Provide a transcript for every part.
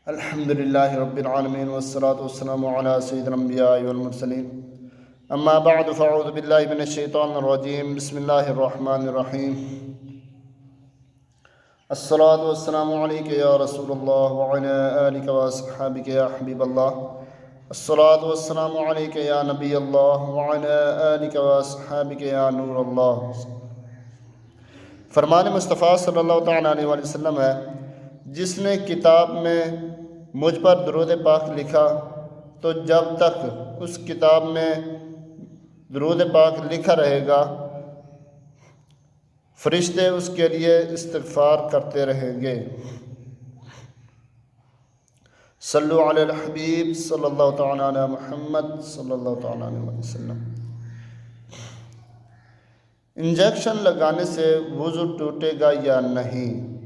الحمدللہ رب العالمین والصلاة والسلام علی سید الانبیاء والمرسلین اما بعد فاعوذ باللہ من الشیطان الرجیم بسم اللہ الرحمن الرحیم الصلاة والسلام علیک یا رسول اللہ وعلی آلک واصحابک یا حبیب اللہ الصلاة والسلام علیک یا نبی اللہ وعلی آلک واصحابک یا نور اللہ۔ فرمان مصطفیٰ صلی اللہ تعالیٰ علیہ وسلم ہے، جس نے کتاب میں مجھ پر درود پاک لکھا تو جب تک اس کتاب میں درود پاک لکھا رہے گا فرشتے اس کے لیے استغفار کرتے رہیں گے۔ صلو علی الحبیب صلی اللہ تعالیٰ علی محمد صلی اللہ تعالیٰ علیہ وسلم۔ انجیکشن لگانے سے وضو ٹوٹے گا یا نہیں؟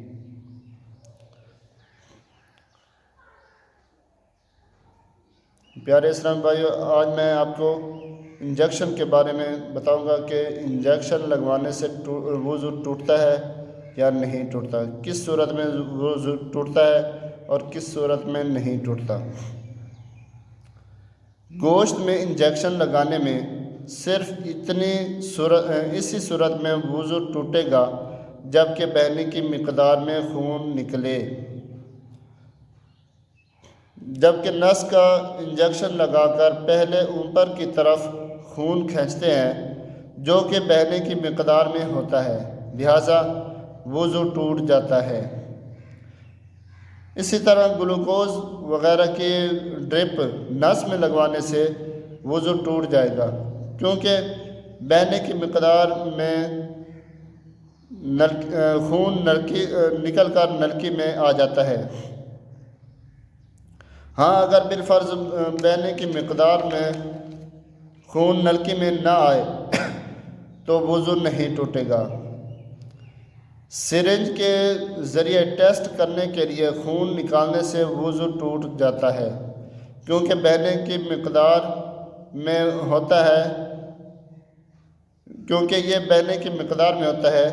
پیارے اسلام بھائیو، آج میں آپ کو انجیکشن کے بارے میں بتاؤں گا کہ انجیکشن لگوانے سے وضو ٹوٹتا ہے یا نہیں ٹوٹتا، کس صورت میں وضو ٹوٹتا ہے اور کس صورت میں نہیں ٹوٹتا۔ گوشت میں انجیکشن لگانے میں صرف اسی صورت میں وضو ٹوٹے گا جبکہ بہنے کی مقدار میں خون نکلے، جبکہ نس کا انجیکشن لگا کر پہلے اوپر کی طرف خون کھینچتے ہیں جو کہ بہنے کی مقدار میں ہوتا ہے، لہذا وضو ٹوٹ جاتا ہے۔ اسی طرح گلوکوز وغیرہ کی ڈرپ نس میں لگوانے سے وضو ٹوٹ جائے گا، کیونکہ بہنے کی مقدار میں خون نکل کر نلکی میں آ جاتا ہے۔ ہاں، اگر بالفرض بہنے کی مقدار میں خون نلکی میں نہ آئے تو وضو نہیں ٹوٹے گا۔ سرنج کے ذریعے ٹیسٹ کرنے کے لیے خون نکالنے سے وضو ٹوٹ جاتا ہے، کیونکہ بہنے کی مقدار میں ہوتا ہے، کیونکہ یہ بہنے کی مقدار میں ہوتا ہے،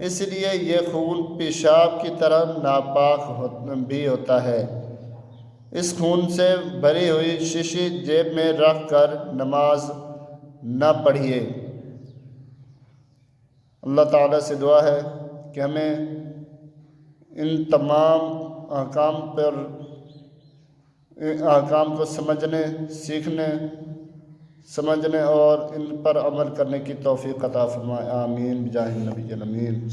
اس لیے یہ خون پیشاب کی طرح ناپاک بھی ہوتا ہے۔ اس خون سے بھری ہوئی شیشی جیب میں رکھ کر نماز نہ پڑھیے۔ اللہ تعالیٰ سے دعا ہے کہ ہمیں ان تمام احکام کو سمجھنے اور ان پر عمل کرنے کی توفیق عطا فرمائے، آمین بجاہ النبی الامین۔